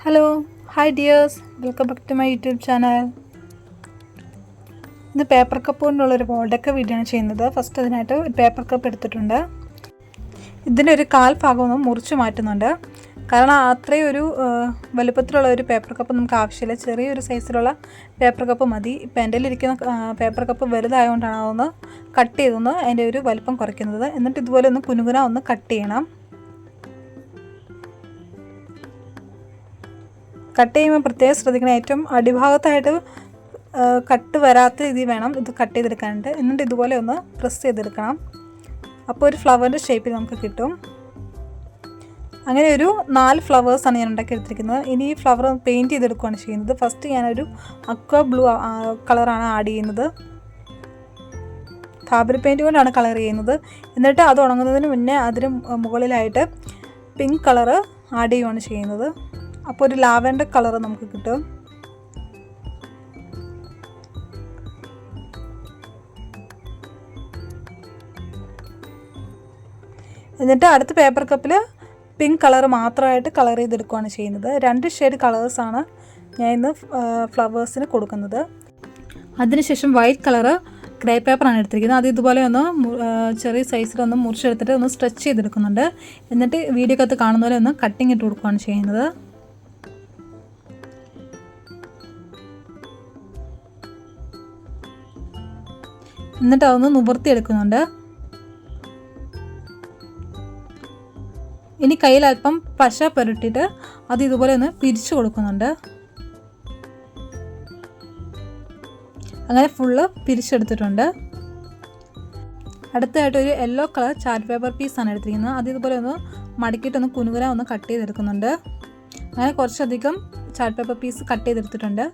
Hello hi dears, welcome back to my YouTube channel. ഇന്ന് paper cup കൊണ്ടുള്ളൊരു മോൾഡൊക്കെ video ആണ് ചെയ്യുന്നത്. ഫസ്റ്റ് അതിനായിട്ട് ഒരു പേപ്പർ കപ്പ് എടുത്തിട്ടുണ്ട്. ഇതിൻ്റെ ഒരു കാൽ ഭാഗമൊന്നും മുറിച്ച് മാറ്റുന്നുണ്ട്. കാരണം അത്രയും ഒരു വലുപ്പത്തിലുള്ള ഒരു പേപ്പർ കപ്പ് നമുക്ക് ആവശ്യമില്ല. ചെറിയൊരു സൈസിലുള്ള പേപ്പർ കപ്പ് മതി. ഇപ്പം എൻ്റെ ഇരിക്കുന്ന പേപ്പർ കപ്പ് വലുതായതുകൊണ്ടാണ് അതൊന്ന് കട്ട് ചെയ്തൊന്ന് അതിൻ്റെ ഒരു വലുപ്പം കുറയ്ക്കുന്നത്. എന്നിട്ട് ഇതുപോലെ ഒന്ന് കുനുകുന ഒന്ന് കട്ട് ചെയ്യണം. കട്ട് ചെയ്യുമ്പോൾ പ്രത്യേകം ശ്രദ്ധിക്കണം, ഏറ്റവും അടിഭാഗത്തായിട്ട് കട്ട് വരാത്ത രീതിയിൽ വേണം ഇത് കട്ട് ചെയ്തെടുക്കാനായിട്ട്. എന്നിട്ട് ഇതുപോലെ ഒന്ന് പ്രസ് ചെയ്തെടുക്കണം. അപ്പോൾ ഒരു ഫ്ലവറിൻ്റെ ഷേപ്പിൽ നമുക്ക് കിട്ടും. അങ്ങനെ ഒരു 4 ഫ്ലവേഴ്സാണ് ഞാൻ ഉണ്ടാക്കിയെടുത്തിരിക്കുന്നത്. ഇനി ഈ ഫ്ലവർ പെയിൻറ്റ് ചെയ്തെടുക്കുകയാണ് ചെയ്യുന്നത്. ഫസ്റ്റ് ഞാനൊരു അക്വ ബ്ലൂ കളറാണ് ആഡ് ചെയ്യുന്നത്. ഫാബ്രിക് പെയിൻറ്റ് കൊണ്ടാണ് കളർ ചെയ്യുന്നത്. എന്നിട്ട് അത് ഉണങ്ങുന്നതിന് മുന്നേ അതിന് മുകളിലായിട്ട് പിങ്ക് കളറ് ആഡ് ചെയ്യുകയാണ് ചെയ്യുന്നത്. അപ്പോൾ ഒരു ലാവൻഡർ കളർ നമുക്ക് കിട്ടും. എന്നിട്ട് അടുത്ത പേപ്പർ കപ്പിൽ പിങ്ക് കളർ മാത്രമായിട്ട് കളർ ചെയ്തെടുക്കുകയാണ് ചെയ്യുന്നത്. 2 ഷെയ്ഡ് കളേഴ്സാണ് ഞാൻ ഇന്ന് ഫ്ലവേഴ്സിന് കൊടുക്കുന്നത്. അതിനുശേഷം വൈറ്റ് കളറ് ഗ്രേ പേപ്പറാണ് എടുത്തിരിക്കുന്നത്. അത് ഇതുപോലെ ഒന്ന് ചെറിയ സൈസിലൊന്ന് മുറിച്ചെടുത്തിട്ട് ഒന്ന് സ്ട്രെച്ച് ചെയ്തെടുക്കുന്നുണ്ട്. എന്നിട്ട് വീഡിയോക്കകത്ത് കാണുന്ന പോലെ ഒന്ന് കട്ടിങ് ഇട്ട് കൊടുക്കുകയാണ് ചെയ്യുന്നത്. എന്നിട്ട് അതൊന്ന് നിവർത്തിയെടുക്കുന്നുണ്ട്. ഇനി കയ്യിൽ അല്പം പശ പുരട്ടിയിട്ട് അത് ഇതുപോലെ ഒന്ന് പിരിച്ചു കൊടുക്കുന്നുണ്ട്. അങ്ങനെ ഫുള്ള് പിരിച്ചെടുത്തിട്ടുണ്ട്. അടുത്തതായിട്ട് ഒരു യെല്ലോ കളർ ചാർട്ട് പേപ്പർ പീസാണ് എടുത്തിരിക്കുന്നത്. അത് ഇതുപോലെ ഒന്ന് മടക്കിയിട്ടൊന്ന് കുനുകുന ഒന്ന് കട്ട് ചെയ്തെടുക്കുന്നുണ്ട്. അങ്ങനെ കുറച്ചധികം ചാർട്ട് പേപ്പർ പീസ് കട്ട് ചെയ്തെടുത്തിട്ടുണ്ട്.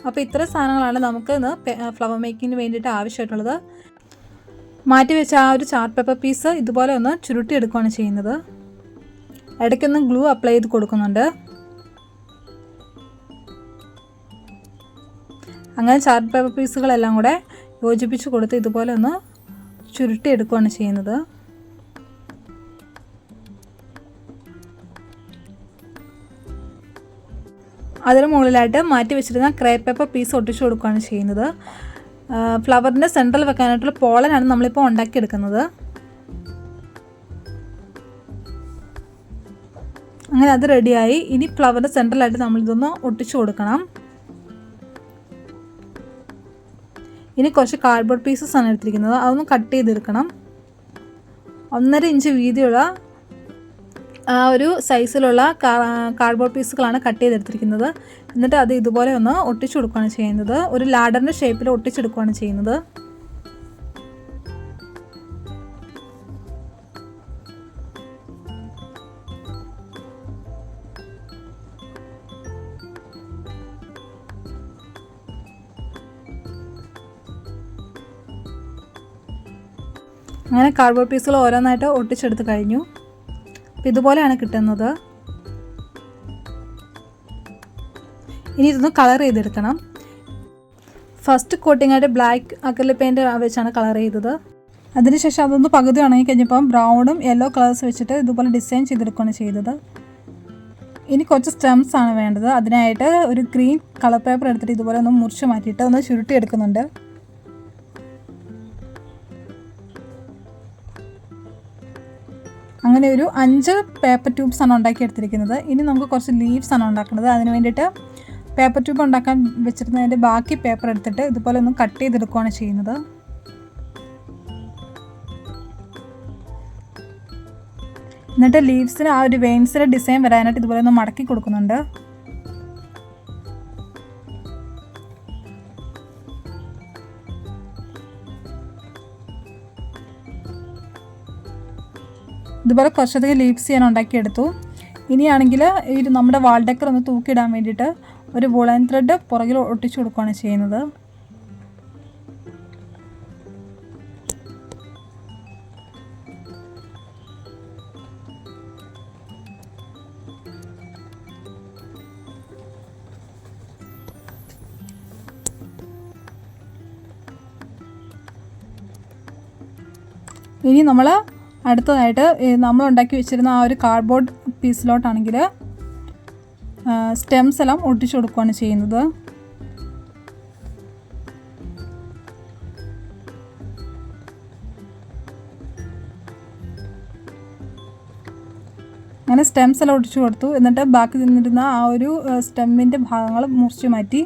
അപ്പോൾ ഇത്ര സാധനങ്ങളാണ് നമുക്ക് ഇന്ന് ഫ്ലവർ മേക്കിങ്ങിന് വേണ്ടിയിട്ട് ആവശ്യമായിട്ടുള്ളത്. മാറ്റി വെച്ച ആ ഒരു ചാർട്ട് പേപ്പർ പീസ് ഇതുപോലെ ഒന്ന് ചുരുട്ടി എടുക്കുകയാണ് ചെയ്യുന്നത്. ഇടയ്ക്കൊന്ന് ഗ്ലൂ അപ്ലൈ ചെയ്ത് കൊടുക്കുന്നുണ്ട്. അങ്ങനെ ചാർട്ട് പേപ്പർ പീസുകളെല്ലാം കൂടെ യോജിപ്പിച്ച് കൊടുത്ത് ഇതുപോലെ ഒന്ന് ചുരുട്ടി എടുക്കുകയാണ് ചെയ്യുന്നത്. അതിന് മുകളിലായിട്ട് മാറ്റി വെച്ചിരുന്ന ക്രേ പേപ്പർ പീസ് ഒട്ടിച്ചു കൊടുക്കുകയാണ് ചെയ്യുന്നത്. ഫ്ലവറിൻ്റെ സെൻട്രൽ വെക്കാനായിട്ടുള്ള പോളനാണ് നമ്മളിപ്പോൾ ഉണ്ടാക്കിയെടുക്കുന്നത്. അങ്ങനെ അത് റെഡിയായി. ഇനി ഫ്ലവറിൻ്റെ സെൻട്രലായിട്ട് നമ്മളിതൊന്ന് ഒട്ടിച്ചു കൊടുക്കണം. ഇനി കുറച്ച് കാർഡ്ബോർഡ് പീസസ് ആണ് എടുത്തിരിക്കുന്നത്. അതൊന്ന് കട്ട് ചെയ്തെടുക്കണം. 1.5 ഇഞ്ച് വീതിയുള്ള ആ ഒരു സൈസിലുള്ള കാർഡ്ബോർഡ് പീസുകളാണ് കട്ട് ചെയ്തെടുത്തിരിക്കുന്നത്. എന്നിട്ട് അത് ഇതുപോലെ ഒന്ന് ഒട്ടിച്ചു കൊടുക്കുകയാണ് ചെയ്യുന്നത്. ഒരു ലാഡറിൻ്റെ ഷേപ്പിൽ ഒട്ടിച്ചെടുക്കുകയാണ് ചെയ്യുന്നത്. അങ്ങനെ കാർഡ്ബോർഡ് പീസുകൾ ഓരോന്നായിട്ട് ഒട്ടിച്ചെടുത്ത് കഴിഞ്ഞു. അപ്പോൾ ഇതുപോലെയാണ് കിട്ടുന്നത്. ഇനി ഇതൊന്ന് കളർ ചെയ്തെടുക്കണം. ഫസ്റ്റ് കോട്ടിങ്ങായിട്ട് ബ്ലാക്ക് അക്രിലിക് പെയിൻറ്റ് വെച്ചാണ് കളർ ചെയ്തത്. അതിനുശേഷം അതൊന്ന് പകുതി ഉണങ്ങി കഴിഞ്ഞപ്പം ബ്രൗണും യെല്ലോ കളേഴ്സ് വെച്ചിട്ട് ഇതുപോലെ ഡിസൈൻ ചെയ്തെടുക്കുകയാണ് ചെയ്തത്. ഇനി കുറച്ച് സ്റ്റെംസ് ആണ് വേണ്ടത്. അതിനായിട്ട് ഒരു ഗ്രീൻ കളർ പേപ്പർ എടുത്തിട്ട് ഇതുപോലെ ഒന്ന് മുറിച്ച് മാറ്റിയിട്ട് ഒന്ന് ചുരുട്ടി എടുക്കുന്നുണ്ട്. അങ്ങനെ ഒരു 5 പേപ്പർ ട്യൂബ്സാണ് ഉണ്ടാക്കിയെടുത്തിരിക്കുന്നത്. ഇനി നമുക്ക് കുറച്ച് ലീവ്സാണ് ഉണ്ടാക്കുന്നത്. അതിന് വേണ്ടിയിട്ട് പേപ്പർ ട്യൂബ് ഉണ്ടാക്കാൻ വെച്ചിരുന്നതിൻ്റെ ബാക്കി പേപ്പർ എടുത്തിട്ട് ഇതുപോലെ ഒന്ന് കട്ട് ചെയ്തെടുക്കുകയാണ് ചെയ്യുന്നത്. എന്നിട്ട് ലീവ്സിന് ആ ഒരു വെയിൻസിൻ്റെ ഡിസൈൻ വരാനായിട്ട് ഇതുപോലെ ഒന്ന് മടക്കി കൊടുക്കുന്നുണ്ട്. ഇതുപോലെ കുറച്ചധികം ലീവ്സ് ഞാൻ ഉണ്ടാക്കിയെടുത്തു. ഇനിയാണെങ്കിൽ ഈ നമ്മുടെ വാൾ ഡെക്കർ ഒന്ന് തൂക്കിയിടാൻ വേണ്ടിയിട്ട് ഒരു വൂളൻ ത്രെഡ് പുറകിൽ ഒട്ടിച്ചു കൊടുക്കുകയാണ് ചെയ്യുന്നത്. ഇനി നമ്മൾ അടുത്തതായിട്ട് നമ്മൾ ഉണ്ടാക്കി വെച്ചിരുന്ന ആ ഒരു കാർഡ്ബോർഡ് പീസിലോട്ടാണെങ്കിൽ സ്റ്റെംസ് എല്ലാം ഒട്ടിച്ചു കൊടുക്കുകയാണ് ചെയ്യുന്നത്. അങ്ങനെ സ്റ്റെംസ് എല്ലാം ഒട്ടിച്ചു കൊടുത്തു. എന്നിട്ട് ബാക്കി നിന്നിരുന്ന ആ ഒരു സ്റ്റെമ്മിൻ്റെ ഭാഗങ്ങൾ മുറിച്ച് മാറ്റി.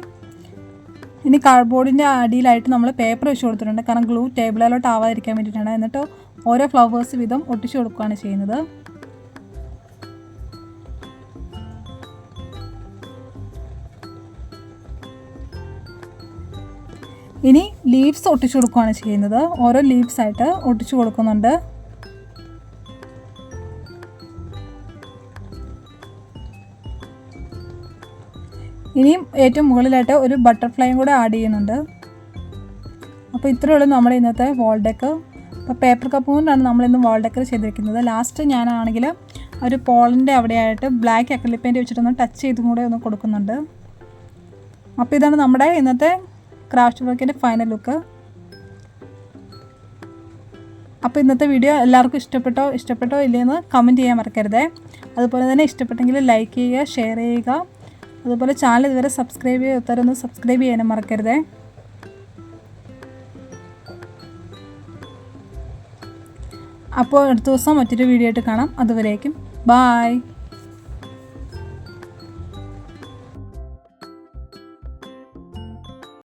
ഇനി കാർഡ്ബോർഡിൻ്റെ അടിയിലായിട്ട് നമ്മൾ പേപ്പർ വെച്ച് കൊടുത്തിട്ടുണ്ട്, കാരണം ഗ്ലൂ ടേബിളിലോട്ട് ആവാതിരിക്കാൻ വേണ്ടിയിട്ടാണ്. എന്നിട്ട് ഓരോ ഫ്ലവേഴ്സ് വീതം ഒട്ടിച്ചു കൊടുക്കുകയാണ് ചെയ്യുന്നത്. ഇനി ലീവ്സ് ഒട്ടിച്ചു കൊടുക്കുകയാണ് ചെയ്യുന്നത്. ഓരോ ലീവ്സായിട്ട് ഒട്ടിച്ചു കൊടുക്കുന്നുണ്ട്. ഇനിയും ഏറ്റവും മുകളിലായിട്ട് ഒരു ബട്ടർഫ്ലൈയും കൂടെ ആഡ് ചെയ്യുന്നുണ്ട്. അപ്പോൾ ഇത്രയേ ഉള്ളൂ നമ്മുടെ ഇന്നത്തെ വാൾ ഡെക്കർ. അപ്പോൾ പേപ്പർ കപ്പ് കൊണ്ടാണ് നമ്മളിന്ന് വാൾ ഡെക്കർ ചെയ്തിരിക്കുന്നത്. ലാസ്റ്റ് ഞാനാണെങ്കിൽ ഒരു പോളിൻ്റെ അവിടെയായിട്ട് ബ്ലാക്ക് അക്രിലിക് പെയിൻറ്റ് വെച്ചിട്ടൊന്ന് ടച്ച് ചെയ്തും കൂടെ ഒന്ന് കൊടുക്കുന്നുണ്ട്. അപ്പോൾ ഇതാണ് നമ്മുടെ ഇന്നത്തെ ക്രാഫ്റ്റ് വർക്കിൻ്റെ ഫൈനൽ ലുക്ക്. അപ്പോൾ ഇന്നത്തെ വീഡിയോ എല്ലാവർക്കും ഇഷ്ടപ്പെട്ടോ ഇല്ലയെന്ന് കമൻറ്റ് ചെയ്യാൻ മറക്കരുതേ. അതുപോലെ തന്നെ ഇഷ്ടപ്പെട്ടെങ്കിൽ ലൈക്ക് ചെയ്യുക, ഷെയർ ചെയ്യുക. അതുപോലെ ചാനൽ ഇതുവരെ സബ്സ്ക്രൈബ് ചെയ്യാത്തവരൊന്ന് സബ്സ്ക്രൈബ് ചെയ്യാനും മറക്കരുതേ. അപ്പോൾ അടുത്ത ദിവസം മറ്റൊരു വീഡിയോ ആയിട്ട് കാണാം. അതുവരേക്കും ബായ്.